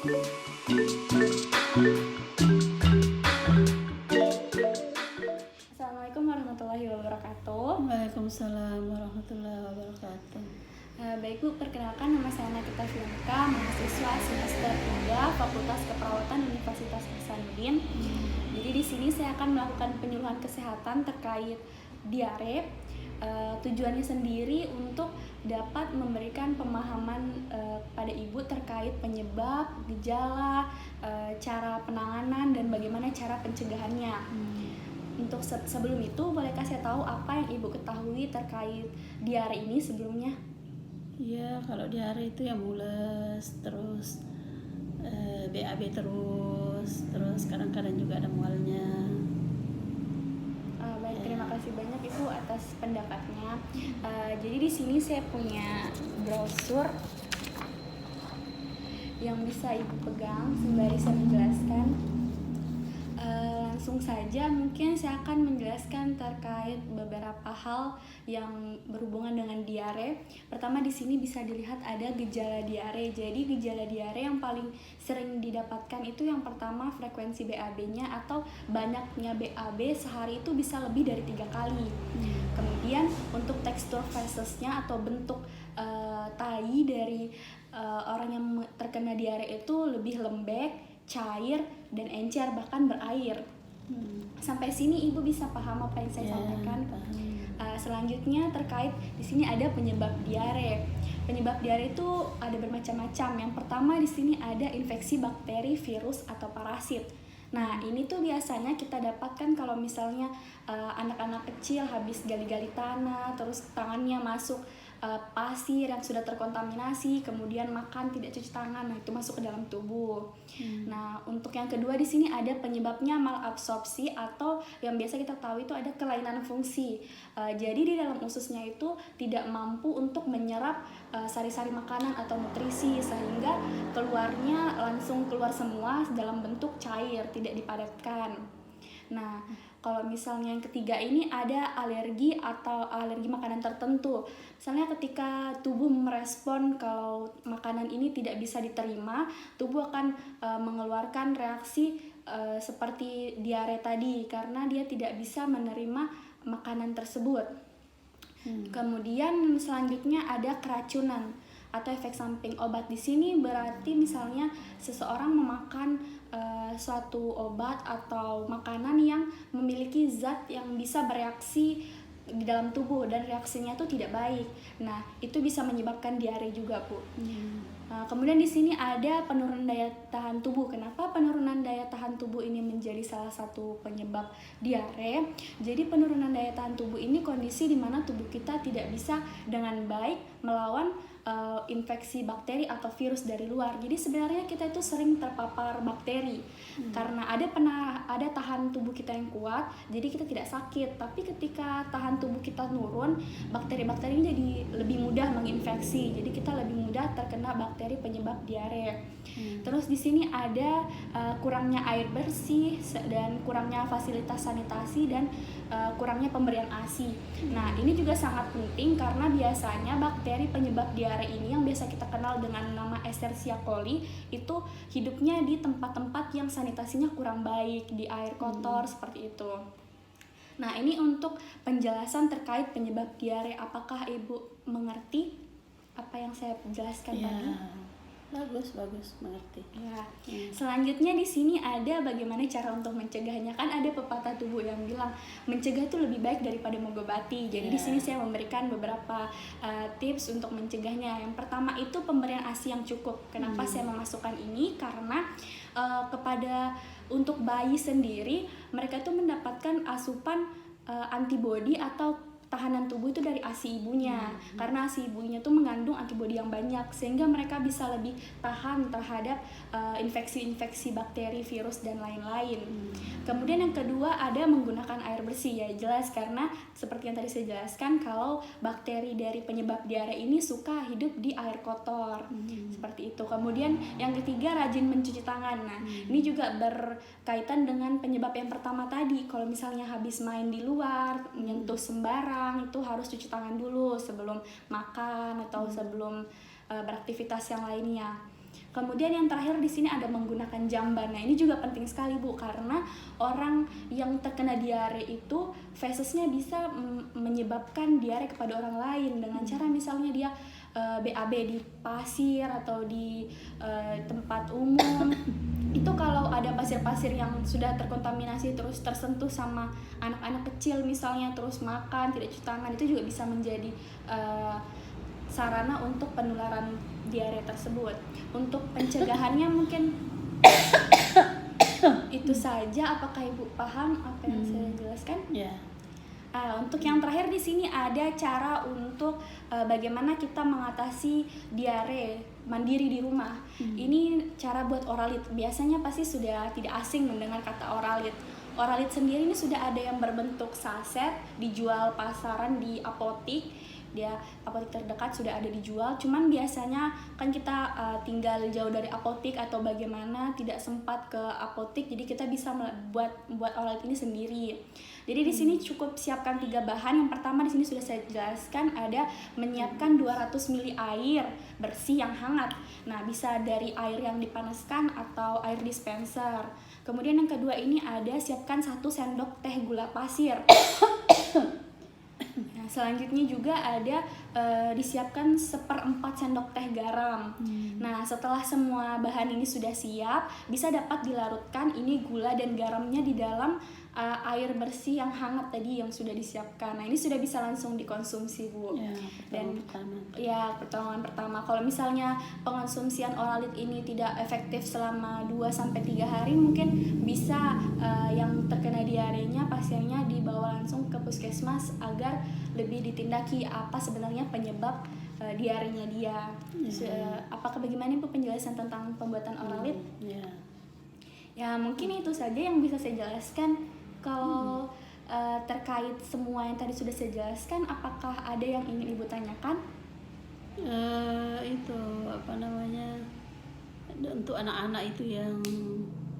Assalamualaikum warahmatullahi wabarakatuh. Waalaikumsalam warahmatullahi wabarakatuh. Baik Bu, perkenalkan nama saya Nakita Fianka, mahasiswa semester 3 Fakultas Keperawatan Universitas Hasanuddin. Jadi di sini saya akan melakukan penyuluhan kesehatan terkait diare. Tujuannya sendiri untuk dapat memberikan pemahaman pada ibu terkait penyebab, gejala, cara penanganan, dan bagaimana cara pencegahannya. Untuk sebelum itu, bolehkah saya tahu apa yang ibu ketahui terkait diare ini sebelumnya? Iya, kalau diare itu ya mules, terus BAB terus kadang-kadang juga ada mualnya. Baik, terima kasih banyak Ibu atas pendapatnya. Jadi di sini saya punya brosur yang bisa Ibu pegang sembari saya menjelaskan. Langsung saja mungkin saya akan menjelaskan terkait beberapa hal yang berhubungan dengan diare. Pertama di sini bisa dilihat ada gejala diare. Jadi gejala diare yang paling sering didapatkan itu yang pertama frekuensi BAB-nya atau banyaknya BAB sehari itu bisa lebih dari 3 kali. Kemudian untuk tekstur fesesnya atau bentuk tai dari orang yang terkena diare itu lebih lembek, cair, dan encer, bahkan berair. Sampai sini Ibu bisa paham apa yang saya sampaikan? Selanjutnya terkait di sini ada penyebab diare. Penyebab diare itu ada bermacam-macam. Yang pertama di sini ada infeksi bakteri, virus, atau parasit. Nah, ini tuh biasanya kita dapatkan kalau misalnya anak-anak kecil habis gali-gali tanah, terus tangannya masuk pasir yang sudah terkontaminasi, kemudian makan tidak cuci tangan, nah itu masuk ke dalam tubuh. Nah, untuk yang kedua di sini ada penyebabnya malabsorpsi atau yang biasa kita tahu itu ada kelainan fungsi. Jadi di dalam ususnya itu tidak mampu untuk menyerap sari-sari makanan atau nutrisi sehingga keluarnya langsung keluar semua dalam bentuk cair, tidak dipadatkan. Nah, kalau misalnya yang ketiga ini ada alergi atau alergi makanan tertentu. Misalnya ketika tubuh merespon kalau makanan ini tidak bisa diterima, tubuh akan mengeluarkan reaksi seperti diare tadi karena dia tidak bisa menerima makanan tersebut. Kemudian selanjutnya ada keracunan atau efek samping obat. Di sini berarti misalnya seseorang memakan suatu obat atau makanan yang memiliki zat yang bisa bereaksi di dalam tubuh dan reaksinya itu tidak baik. Nah, itu bisa menyebabkan diare juga, Bu. Kemudian di sini ada penurunan daya tahan tubuh. Kenapa penurunan daya tahan tubuh ini menjadi salah satu penyebab diare? Jadi penurunan daya tahan tubuh ini kondisi di mana tubuh kita tidak bisa dengan baik melawan infeksi bakteri atau virus dari luar. Jadi sebenarnya kita itu sering terpapar bakteri karena ada tahan tubuh kita yang kuat, jadi kita tidak sakit. Tapi ketika tahan tubuh kita turun, bakteri-bakteri ini jadi lebih mudah menginfeksi. Jadi kita lebih mudah terkena bakteri penyebab diare. Terus di sini ada kurangnya air bersih dan kurangnya fasilitas sanitasi dan kurangnya pemberian ASI. Nah, ini juga sangat penting karena biasanya bakteri penyebab diare ini yang biasa kita kenal dengan nama Escherichia coli itu hidupnya di tempat-tempat yang sanitasinya kurang baik, di air kotor seperti itu. Nah, ini untuk penjelasan terkait penyebab diare. Apakah Ibu mengerti apa yang saya jelaskan tadi? Bagus mengerti. Ya. Selanjutnya di sini ada bagaimana cara untuk mencegahnya. Kan ada pepatah tubuh yang bilang mencegah itu lebih baik daripada mengobati. Jadi di sini saya memberikan beberapa tips untuk mencegahnya. Yang pertama itu pemberian ASI yang cukup. Kenapa saya memasukkan ini? Karena kepada untuk bayi sendiri mereka itu mendapatkan asupan antibodi atau tahanan tubuh itu dari ASI ibunya. Karena ASI ibunya itu mengandung antibodi yang banyak sehingga mereka bisa lebih tahan terhadap infeksi-infeksi bakteri, virus, dan lain-lain. Kemudian yang kedua ada menggunakan air bersih. Ya jelas karena seperti yang tadi saya jelaskan kalau bakteri dari penyebab diare ini suka hidup di air kotor. Seperti itu. Kemudian yang ketiga rajin mencuci tangan. Nah, ini juga berkaitan dengan penyebab yang pertama tadi. Kalau misalnya habis main di luar, menyentuh sembarang, itu harus cuci tangan dulu sebelum makan atau sebelum beraktivitas yang lainnya. Kemudian yang terakhir di sini ada menggunakan jamban. Nah, ini juga penting sekali Bu, karena orang yang terkena diare itu fesesnya bisa menyebabkan diare kepada orang lain dengan cara misalnya dia BAB di pasir atau di tempat umum. Itu kalau ada pasir-pasir yang sudah terkontaminasi terus tersentuh sama anak-anak kecil misalnya, terus makan tidak cuci tangan, itu juga bisa menjadi sarana untuk penularan diare tersebut. Untuk pencegahannya mungkin itu saja. Apakah Ibu paham apa yang saya jelaskan? Ya. Untuk yang terakhir di sini ada cara untuk bagaimana kita mengatasi diare mandiri di rumah. Ini cara buat Oralit. Biasanya pasti sudah tidak asing mendengar kata Oralit. Oralit sendiri ini sudah ada yang berbentuk saset, dijual pasaran di apotik. Dia apotik terdekat sudah ada dijual, cuman biasanya kan kita tinggal jauh dari apotik atau bagaimana, tidak sempat ke apotik, jadi kita bisa buat Oralit ini sendiri. Jadi di sini cukup siapkan 3 bahan. Yang pertama di sini sudah saya jelaskan, ada menyiapkan 200 ml air bersih yang hangat. Nah, bisa dari air yang dipanaskan atau air dispenser. Kemudian yang kedua ini ada siapkan 1 sendok teh gula pasir. Nah, selanjutnya juga ada disiapkan 1/4 sendok teh garam. Nah, setelah semua bahan ini sudah siap, bisa dapat dilarutkan ini gula dan garamnya di dalam air bersih yang hangat tadi yang sudah disiapkan. Nah, ini sudah bisa langsung dikonsumsi Bu. Ya, Dan pertama. ya, pertolongan pertama. Kalau misalnya pengonsumsian Oralit ini tidak efektif selama 2-3 hari, mungkin bisa yang terkena diarenya pasiennya dibawa langsung ke puskesmas agar lebih ditindaki apa sebenarnya penyebab diarenya dia. Apakah bagaimana Ibu penjelasan tentang pembuatan Oralit? Ya, mungkin itu saja yang bisa saya jelaskan. Kalau terkait semua yang tadi sudah saya jelaskan, apakah ada yang ingin Ibu tanyakan? Itu apa namanya, untuk anak-anak itu yang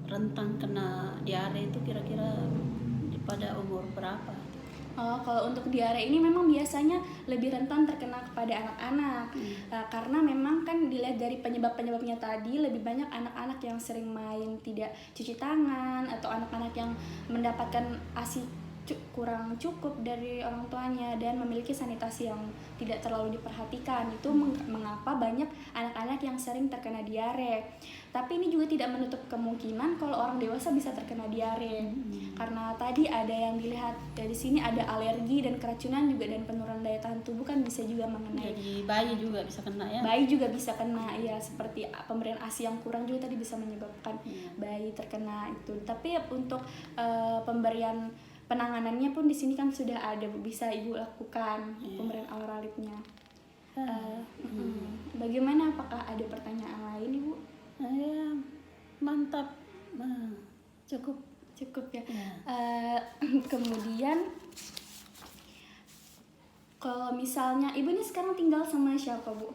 rentan kena diare itu kira-kira pada umur berapa? Kalau untuk diare ini memang biasanya lebih rentan terkena kepada anak-anak. Karena memang kan dilihat dari penyebab-penyebabnya tadi, lebih banyak anak-anak yang sering main tidak cuci tangan, atau anak-anak yang mendapatkan ASI kurang cukup dari orang tuanya dan memiliki sanitasi yang tidak terlalu diperhatikan. Itu mengapa banyak anak-anak yang sering terkena diare. Tapi ini juga tidak menutup kemungkinan kalau orang dewasa bisa terkena diare. Karena tadi ada yang dilihat dari sini ada alergi dan keracunan juga, dan penurunan daya tahan tubuh kan bisa juga mengenai. Jadi bayi juga bisa kena ya? Bayi juga bisa kena ya, seperti pemberian ASI yang kurang juga tadi bisa menyebabkan bayi terkena itu. Tapi untuk pemberian penanganannya pun di sini kan sudah ada, bisa Ibu lakukan pemberian Oralitnya. Bagaimana, apakah ada pertanyaan lain Ibu? Ya, mantap. Cukup ya. Kemudian kalau misalnya Ibu ini sekarang tinggal sama siapa Bu?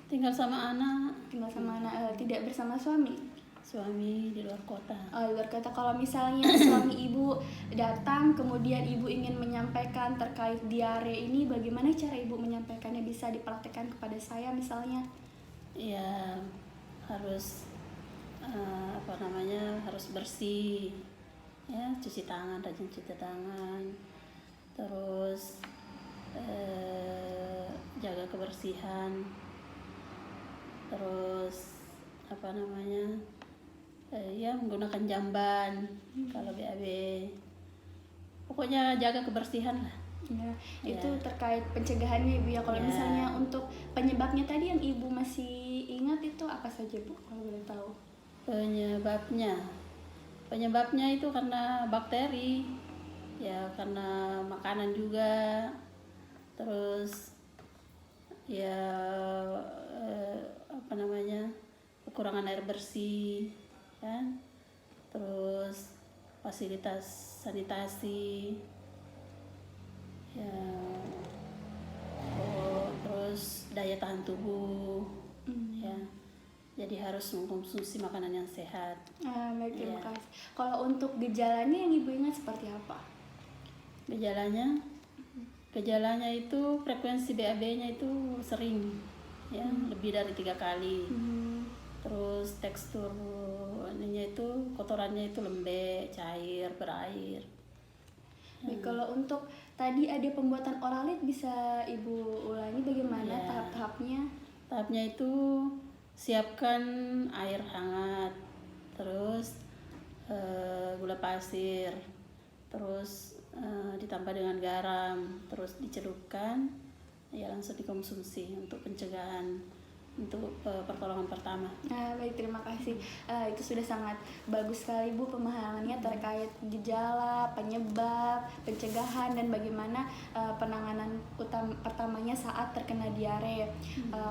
Tinggal sama anak. Tinggal sama anak, tidak bersama suami? Suami di luar kota. Di luar kota. Kalau misalnya suami Ibu datang kemudian Ibu ingin menyampaikan terkait diare ini, bagaimana cara Ibu menyampaikannya? Bisa dipraktekkan kepada saya misalnya? Ya, harus harus bersih ya, cuci tangan, rajin cuci tangan, terus jaga kebersihan, terus ya menggunakan jamban kalau BAB, pokoknya jaga kebersihan lah. Itu terkait pencegahannya Ibu ya. Kalau misalnya untuk penyebabnya tadi yang Ibu masih ingat itu apa saja Bu, kalau boleh tahu? Penyebabnya itu karena bakteri ya, karena makanan juga, terus ya kekurangan air bersih kan, terus fasilitas sanitasi ya, terus daya tahan tubuh ya, jadi harus mengkonsumsi makanan yang sehat. Baik, terima kasih. Kalau untuk gejalanya yang Ibu ingat seperti apa? Gejalanya itu frekuensi BAB-nya itu sering ya, lebih dari 3 kali. terus tekstur ininya itu kotorannya itu lembek, cair, berair. Baik, kalau untuk tadi ada pembuatan oralit bisa Ibu ulangi bagaimana Iya. tahap-tahapnya? Tahapnya itu siapkan air hangat, terus gula pasir, terus ditambah dengan garam, terus dicelupkan, ya langsung dikonsumsi untuk pencegahan, untuk pertolongan pertama. Nah, baik, terima kasih. Itu sudah sangat bagus sekali Bu pemahamannya terkait gejala, penyebab, pencegahan, dan bagaimana penanganan pertamanya saat terkena diare.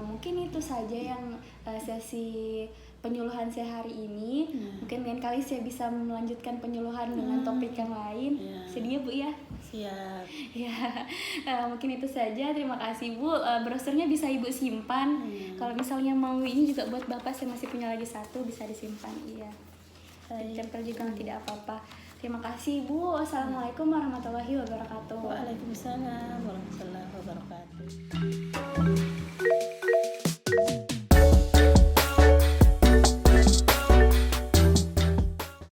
Mungkin itu saja yang sesi penyuluhan saya hari ini. Mungkin lain kali saya bisa melanjutkan penyuluhan dengan topik yang lain. Ya. Sedia Bu ya? Siap. Ya, mungkin itu saja. Terima kasih Bu. Brosurnya bisa Ibu simpan. Kalau misalnya mau ini juga buat Bapak, saya masih punya lagi satu, bisa disimpan. Iya. Ditempel juga tidak apa-apa. Terima kasih Bu. Assalamualaikum warahmatullahi wabarakatuh. Waalaikumsalam warahmatullahi wabarakatuh.